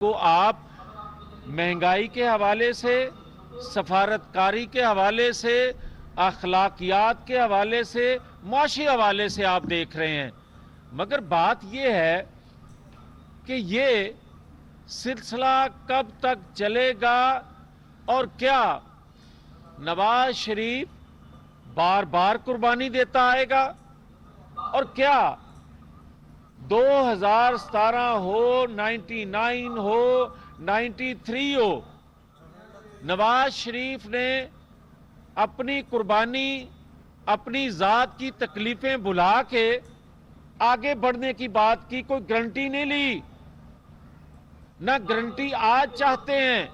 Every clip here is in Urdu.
کو آپ مہنگائی کے حوالے سے، سفارتکاری کے حوالے سے، اخلاقیات کے حوالے سے، معاشی حوالے سے آپ دیکھ رہے ہیں، مگر بات یہ ہے کہ یہ سلسلہ کب تک چلے گا اور کیا نواز شریف بار بار قربانی دیتا آئے گا اور کیا 2017 ہو، 99 ہو، 93 ہو، نواز شریف نے اپنی قربانی، اپنی ذات کی تکلیفیں بھلا کے آگے بڑھنے کی بات کی کوئی گارنٹی نہیں لی، نہ گارنٹی آج چاہتے ہیں،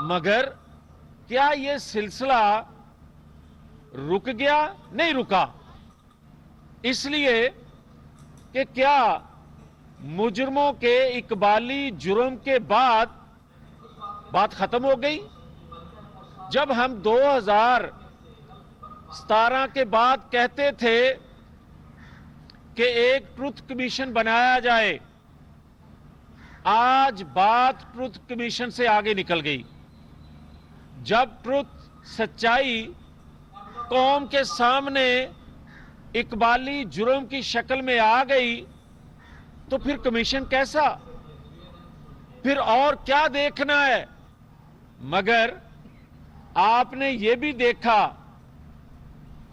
مگر کیا یہ سلسلہ رک گیا؟ نہیں رکا، اس لیے کہ کیا مجرموں کے اقبالی جرم کے بعد بات ختم ہو گئی؟ جب ہم 2017 کے بعد کہتے تھے کہ ایک ٹروتھ کمیشن بنایا جائے، آج بات ٹروتھ کمیشن سے آگے نکل گئی۔ جب ٹروتھ، سچائی قوم کے سامنے اقبالی جرم کی شکل میں آ گئی تو پھر کمیشن کیسا؟ پھر اور کیا دیکھنا ہے؟ مگر آپ نے یہ بھی دیکھا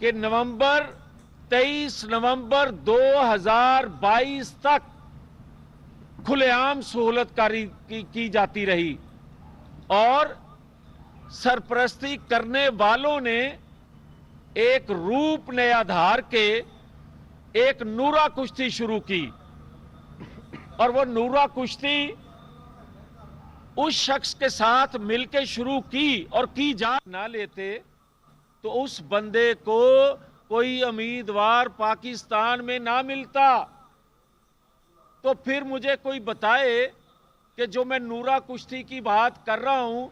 کہ 23 نومبر 2022 تک کھلے عام سہولت کاری کی جاتی رہی اور سرپرستی کرنے والوں نے ایک روپ نیا دھار کے ایک نورا کشتی شروع کی، اور وہ نورا کشتی اس شخص کے ساتھ مل کے شروع کی اور کی جا نہ لیتے تو اس بندے کو کوئی امیدوار پاکستان میں نہ ملتا۔ تو پھر مجھے کوئی بتائے کہ جو میں نورا کشتی کی بات کر رہا ہوں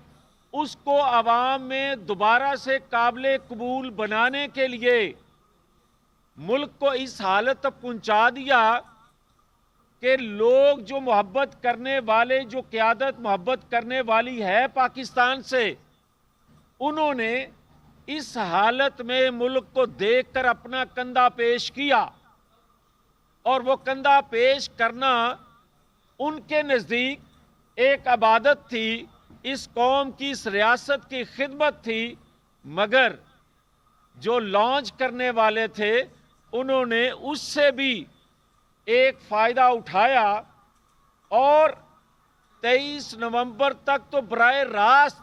اس کو عوام میں دوبارہ سے قابل قبول بنانے کے لیے ملک کو اس حالت تک پہنچا دیا کہ لوگ جو محبت کرنے والے، جو قیادت محبت کرنے والی ہے پاکستان سے، انہوں نے اس حالت میں ملک کو دیکھ کر اپنا کندھا پیش کیا، اور وہ کندھا پیش کرنا ان کے نزدیک ایک عبادت تھی، اس قوم کی، اس ریاست کی خدمت تھی، مگر جو لانچ کرنے والے تھے انہوں نے اس سے بھی ایک فائدہ اٹھایا اور 23 نومبر تک تو براہ راست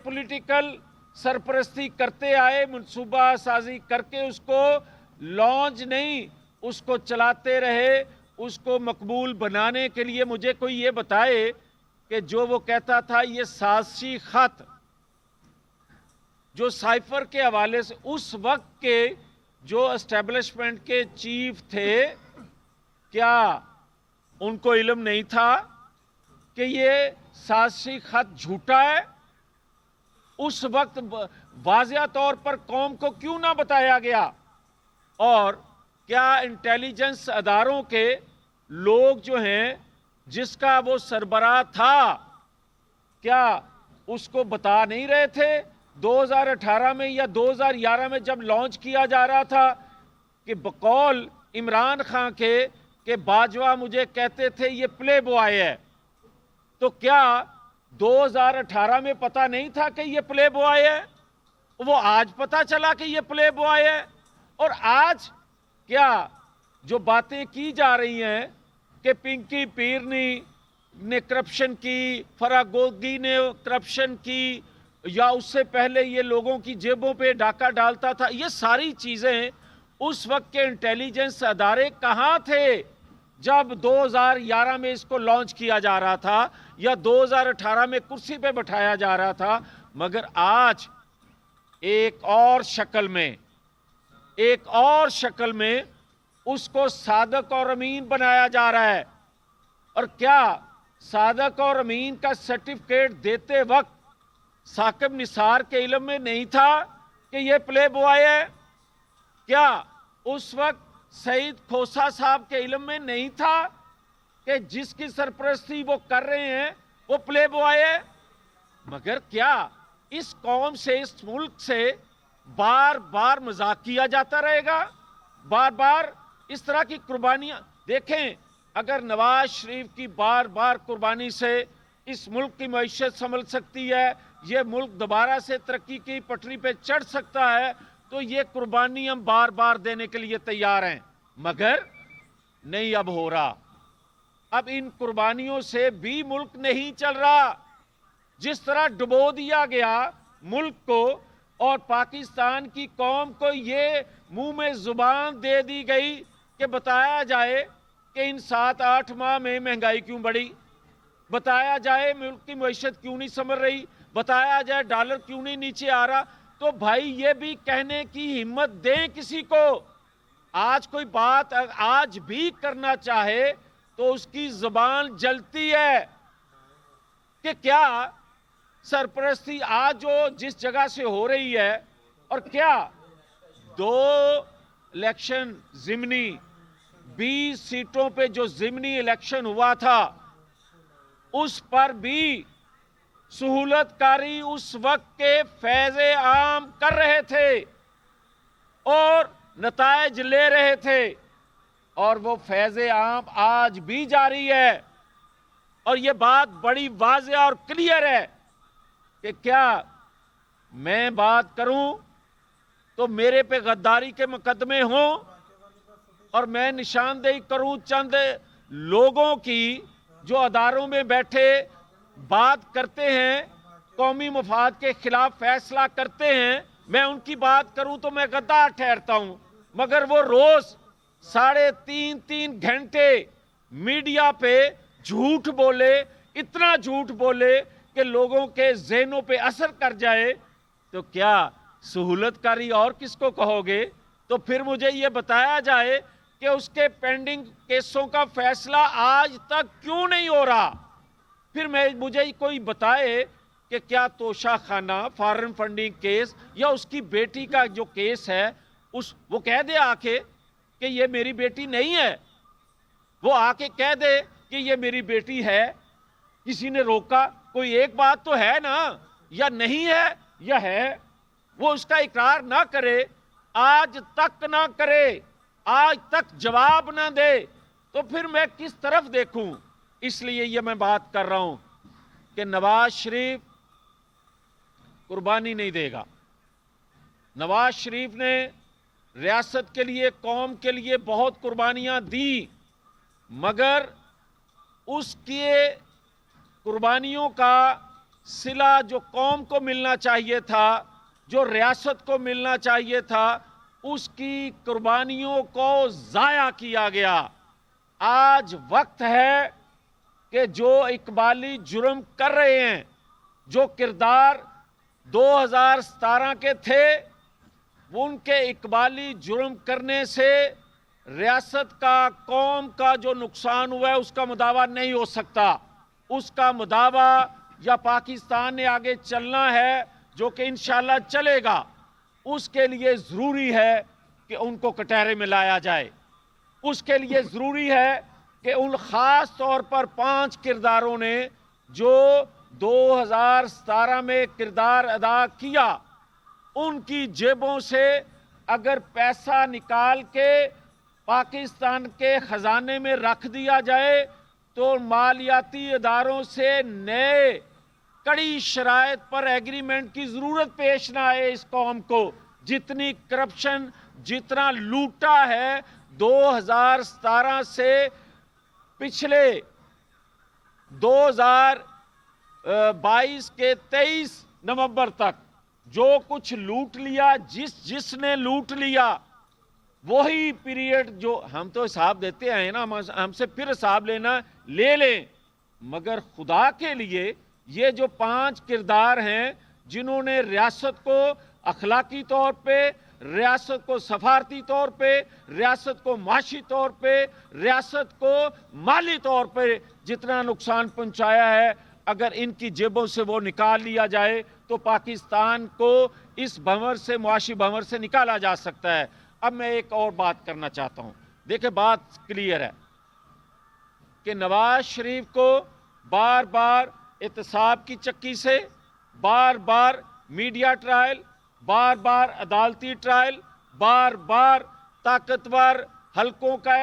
پولیٹیکل سرپرستی کرتے آئے، منصوبہ سازی کر کے اس کو لانچ نہیں، اس کو چلاتے رہے۔ اس کو مقبول بنانے کے لیے مجھے کوئی یہ بتائے کہ جو وہ کہتا تھا یہ سازشی خط جو سائفر کے حوالے سے اس وقت کے جو اسٹیبلشمنٹ کے چیف تھے، کیا ان کو علم نہیں تھا کہ یہ سازشی خط جھوٹا ہے؟ اس وقت واضح طور پر قوم کو کیوں نہ بتایا گیا؟ اور کیا انٹیلیجنس اداروں کے لوگ جو ہیں جس کا وہ سربراہ تھا، کیا اس کو بتا نہیں رہے تھے 2018 میں یا 2011 میں جب لانچ کیا جا رہا تھا کہ بقول عمران خان کے کہ باجوہ مجھے کہتے تھے یہ پلے بوائے ہے، تو کیا 2018 میں پتہ نہیں تھا کہ یہ پلے بوائے ہے؟ وہ آج پتہ چلا کہ یہ پلے بوائے ہے؟ اور آج کیا جو باتیں کی جا رہی ہیں کہ پنکی پیرنی نے کرپشن کی، فراگوگی نے کرپشن کی، یا اس سے پہلے یہ لوگوں کی جیبوں پہ ڈاکہ ڈالتا تھا، یہ ساری چیزیں اس وقت کے انٹیلیجنس ادارے کہاں تھے جب 2011 میں اس کو لانچ کیا جا رہا تھا یا 2018 میں کرسی پہ بٹھایا جا رہا تھا؟ مگر آج ایک اور شکل میں اس کو صادق اور امین بنایا جا رہا ہے۔ اور کیا صادق اور امین کا سرٹیفکیٹ دیتے وقت ثاقب نثار کے علم میں نہیں تھا کہ یہ پلے بوائے ہے؟ کیا اس وقت سعید کھوسہ صاحب کے علم میں نہیں تھا کہ جس کی سرپرستی وہ کر رہے ہیں وہ پلے بوائے ہے. مگر کیا اس قوم سے، اس ملک سے بار بار مذاق کیا جاتا رہے گا؟ بار بار اس طرح کی قربانیاں دیکھیں. اگر نواز شریف کی بار بار قربانی سے اس ملک کی معیشت سنبھل سکتی ہے، یہ ملک دوبارہ سے ترقی کی پٹری پہ چڑھ سکتا ہے، تو یہ قربانی ہم بار بار دینے کے لیے تیار ہیں. مگر نہیں اب ہو رہا. اب ان قربانیوں سے بھی ملک نہیں چل رہا. جس طرح ڈبو دیا گیا ملک کو اور پاکستان کی قوم کو یہ منہ میں زبان دے دی گئی کہ بتایا جائے کہ ان 7-8 ماہ میں مہنگائی کیوں بڑھی، بتایا جائے ملک کی معیشت کیوں نہیں سنبھل رہی، بتایا جائے ڈالر کیوں نہیں نیچے آ رہا. تو بھائی یہ بھی کہنے کی ہمت دیں کسی کو. آج کوئی بات آج بھی کرنا چاہے تو اس کی زبان جلتی ہے کہ کیا سرپرستی آج جو جس جگہ سے ہو رہی ہے، اور کیا 2 الیکشن ضمنی 20 سیٹوں پہ جو ضمنی الیکشن ہوا تھا اس پر بھی سہولت کاری اس وقت کے فیض عام کر رہے تھے اور نتائج لے رہے تھے، اور وہ فیض عام آج بھی جاری ہے. اور یہ بات بڑی واضح اور کلیئر ہے کہ کیا میں بات کروں تو میرے پہ غداری کے مقدمے ہوں اور میں نشاندہی کروں چند لوگوں کی جو اداروں میں بیٹھے بات کرتے ہیں، قومی مفاد کے خلاف فیصلہ کرتے ہیں، میں ان کی بات کروں تو میں غدار ٹھہرتا ہوں. مگر وہ روز 3.5 گھنٹے میڈیا پہ جھوٹ بولے، اتنا جھوٹ بولے کہ لوگوں کے ذہنوں پہ اثر کر جائے، تو کیا سہولت کاری اور کس کو کہو گے؟ تو پھر مجھے یہ بتایا جائے کہ اس کے پینڈنگ کیسوں کا فیصلہ آج تک کیوں نہیں ہو رہا. پھر مجھے کوئی بتائے کہ کیا توشہ خانہ فارن فنڈنگ کیس یا اس کی بیٹی کا جو کیس ہے وہ کہہ دے آ کے کہ یہ میری بیٹی نہیں ہے. وہ آ کے کہہ دے کہ یہ میری بیٹی ہے. کسی نے روکا؟ کوئی ایک بات تو ہے نا، یا نہیں ہے یا ہے. وہ اس کا اقرار نہ کرے، آج تک نہ کرے، آج تک جواب نہ دے، تو پھر میں کس طرف دیکھوں؟ اس لیے یہ میں بات کر رہا ہوں کہ نواز شریف قربانی نہیں دے گا. نواز شریف نے ریاست کے لیے، قوم کے لیے بہت قربانیاں دی، مگر اس کے قربانیوں کا صلہ جو قوم کو ملنا چاہیے تھا، جو ریاست کو ملنا چاہیے تھا، اس کی قربانیوں کو ضائع کیا گیا. آج وقت ہے کہ جو اقبالی جرم کر رہے ہیں، جو کردار 2017 کے تھے، ان کے اقبالی جرم کرنے سے ریاست کا، قوم کا جو نقصان ہوا ہے اس کا مداوع نہیں ہو سکتا. اس کا مداوع یا پاکستان نے آگے چلنا ہے جو کہ انشاءاللہ چلے گا، اس کے لیے ضروری ہے کہ ان کو کٹہرے میں لایا جائے. اس کے لیے ضروری ہے کہ ان خاص طور پر 5 کرداروں نے جو 2017 میں کردار ادا کیا، ان کی جیبوں سے اگر پیسہ نکال کے پاکستان کے خزانے میں رکھ دیا جائے تو مالیاتی اداروں سے نئے کڑی شرائط پر ایگریمنٹ کی ضرورت پیش نہ آئے. اس قوم کو جتنی کرپشن، جتنا لوٹا ہے 2017 سے پچھلے 2022 کے 23 نومبر تک جو کچھ لوٹ لیا، جس نے لوٹ لیا، وہی پیریڈ جو ہم تو حساب دیتے ہیں نا، ہم سے پھر حساب لینا لے لیں. مگر خدا کے لیے یہ جو 5 کردار ہیں جنہوں نے ریاست کو اخلاقی طور پہ، ریاست کو سفارتی طور پہ، ریاست کو معاشی طور پہ، ریاست کو مالی طور پہ جتنا نقصان پہنچایا ہے، اگر ان کی جیبوں سے وہ نکال لیا جائے تو پاکستان کو اس بھنور سے، معاشی بھنور سے نکالا جا سکتا ہے. اب میں ایک اور بات کرنا چاہتا ہوں. دیکھیں بات کلیئر ہے. کہ نواز شریف کو بار بار احتساب کی چکی سے، بار بار میڈیا ٹرائل، بار بار عدالتی ٹرائل، بار بار طاقتور حلقوں کا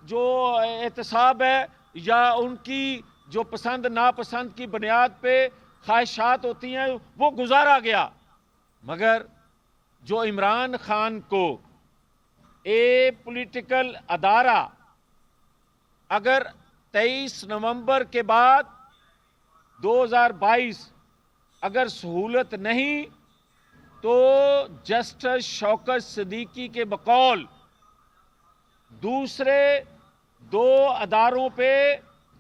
جو احتساب ہے یا ان کی جو پسند ناپسند کی بنیاد پہ خواہشات ہوتی ہیں وہ گزارا گیا. مگر جو عمران خان کو پولیٹیکل ادارہ اگر 23 نومبر کے بعد 2022 اگر سہولت نہیں تو جسٹس شوکت صدیقی کے بقول دوسرے 2 اداروں پہ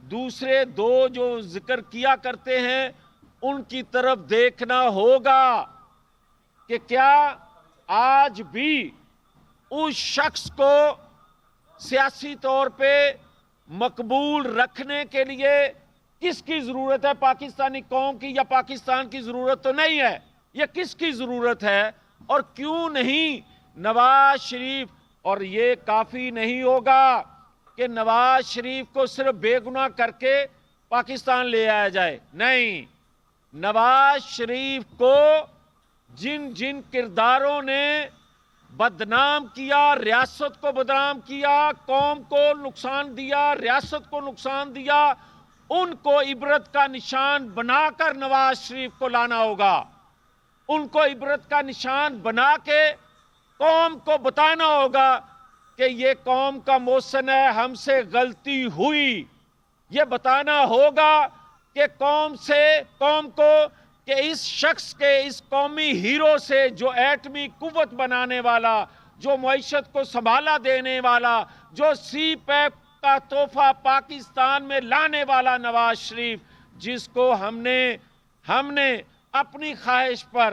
دوسرے 2 جو ذکر کیا کرتے ہیں ان کی طرف دیکھنا ہوگا کہ کیا آج بھی اس شخص کو سیاسی طور پہ مقبول رکھنے کے لیے کس کی ضرورت ہے؟ پاکستانی قوم کی یا پاکستان کی ضرورت تو نہیں ہے. یہ کس کی ضرورت ہے اور کیوں نہیں نواز شریف؟ اور یہ کافی نہیں ہوگا کہ نواز شریف کو صرف بے گناہ کر کے پاکستان لے آیا جائے. نہیں، نواز شریف کو جن جن کرداروں نے بدنام کیا، ریاست کو بدنام کیا، قوم کو نقصان دیا، ریاست کو نقصان دیا، ان کو عبرت کا نشان بنا کر نواز شریف کو لانا ہوگا. ان کو عبرت کا نشان بنا کے قوم کو بتانا ہوگا کہ یہ قوم کا محسن ہے، ہم سے غلطی ہوئی. یہ بتانا ہوگا کہ قوم کو کہ اس شخص کے، اس قومی ہیرو سے، جو ایٹمی قوت بنانے والا، جو معیشت کو سنبھالا دینے والا، جو سی پیپ کا تحفہ پاکستان میں لانے والا نواز شریف، جس کو ہم نے اپنی خواہش پر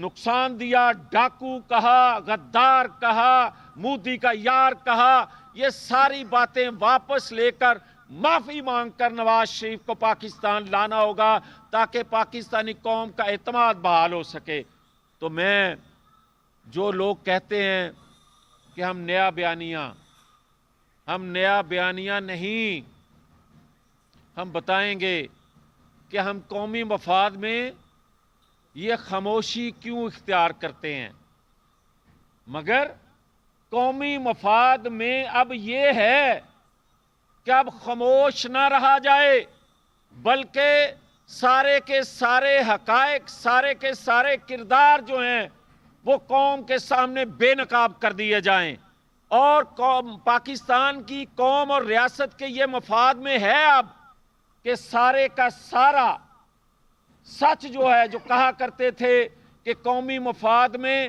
نقصان دیا، ڈاکو کہا، غدار کہا، مودی کا یار کہا، یہ ساری باتیں واپس لے کر معافی مانگ کر نواز شریف کو پاکستان لانا ہوگا تاکہ پاکستانی قوم کا اعتماد بحال ہو سکے. تو میں جو لوگ کہتے ہیں کہ ہم نیا بیانیہ نہیں، ہم بتائیں گے کہ ہم قومی مفاد میں یہ خاموشی کیوں اختیار کرتے ہیں. مگر قومی مفاد میں اب یہ ہے کہ اب خاموش نہ رہا جائے، بلکہ سارے کے سارے حقائق، سارے کے سارے کردار جو ہیں وہ قوم کے سامنے بے نقاب کر دیے جائیں. اور پاکستان کی قوم اور ریاست کے یہ مفاد میں ہے اب کہ سارے کا سارا سچ جو ہے، جو کہا کرتے تھے کہ قومی مفاد میں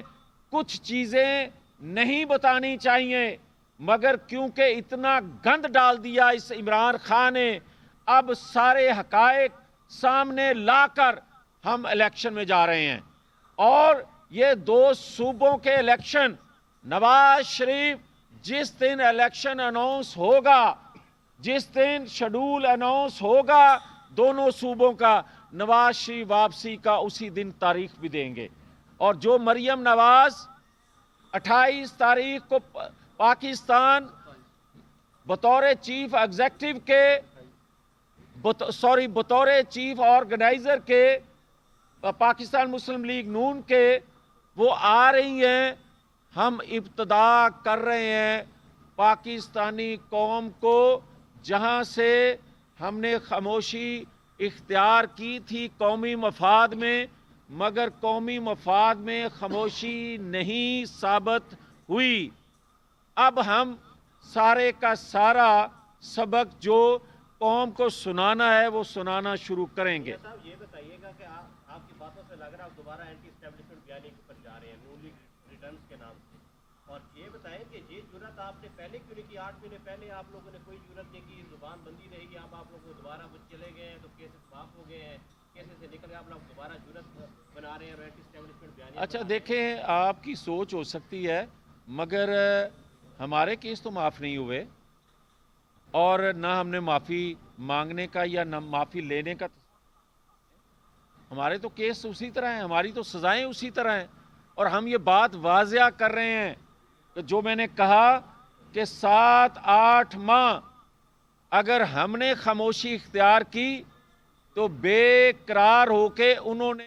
کچھ چیزیں نہیں بتانی چاہیے، مگر کیونکہ اتنا گند ڈال دیا اس عمران خان نے، اب سارے حقائق سامنے لا کر ہم الیکشن میں جا رہے ہیں. اور یہ 2 صوبوں کے الیکشن، نواز شریف جس دن الیکشن اناؤنس ہوگا، جس دن شیڈول اناؤنس ہوگا دونوں صوبوں کا، نواز شریف واپسی کا اسی دن تاریخ بھی دیں گے. اور جو مریم نواز 28 تاریخ کو پاکستان بطور چیف ایگزیکٹو کے بطور چیف آرگنائزر کے پاکستان مسلم لیگ نون کے وہ آ رہی ہیں، ہم ابتدا کر رہے ہیں پاکستانی قوم کو جہاں سے ہم نے خاموشی اختیار کی تھی قومی مفاد میں، مگر قومی مفاد میں خاموشی نہیں ثابت ہوئی. اب ہم سارے کا سارا سبق جو قوم کو سنانا ہے وہ سنانا شروع کریں گے. صاحب یہ بتائیے گا کہ آپ کی باتوں سے لگ رہا ہے آپ دوبارہ اینٹی اسٹیبلشمنٹ بیانی پر جا رہے ہیں، نون لیگ ریٹرنز کے نام سے. اور یہ بتائیں کہ یہ جرات آپ نے پہلے کیوں نہیں کی؟ 8 مہینے پہلے آپ لوگوں نے کوئی جرات نہیں کی، زبان بندی رہی گی. اب آپ لوگ دوبارہ وہ چلے گئے ہیں تو کیسز معاف ہو گئے ہیں، کیسز سے نکل گئے، آپ لوگ دوبارہ جرات بنا رہے ہیں اینٹی اسٹیبلشمنٹ بیانی. اچھا دیکھیں، آپ کی سوچ ہو سکتی ہے، مگر ہمارے کیس تو معاف نہیں ہوئے، اور نہ ہم نے معافی مانگنے کا یا نہ معافی لینے کا. ہمارے تو کیس اسی طرح ہیں، ہماری تو سزائیں اسی طرح ہیں. اور ہم یہ بات واضح کر رہے ہیں کہ جو میں نے کہا کہ 7-8 ماہ اگر ہم نے خاموشی اختیار کی تو بے قرار ہو کے انہوں نے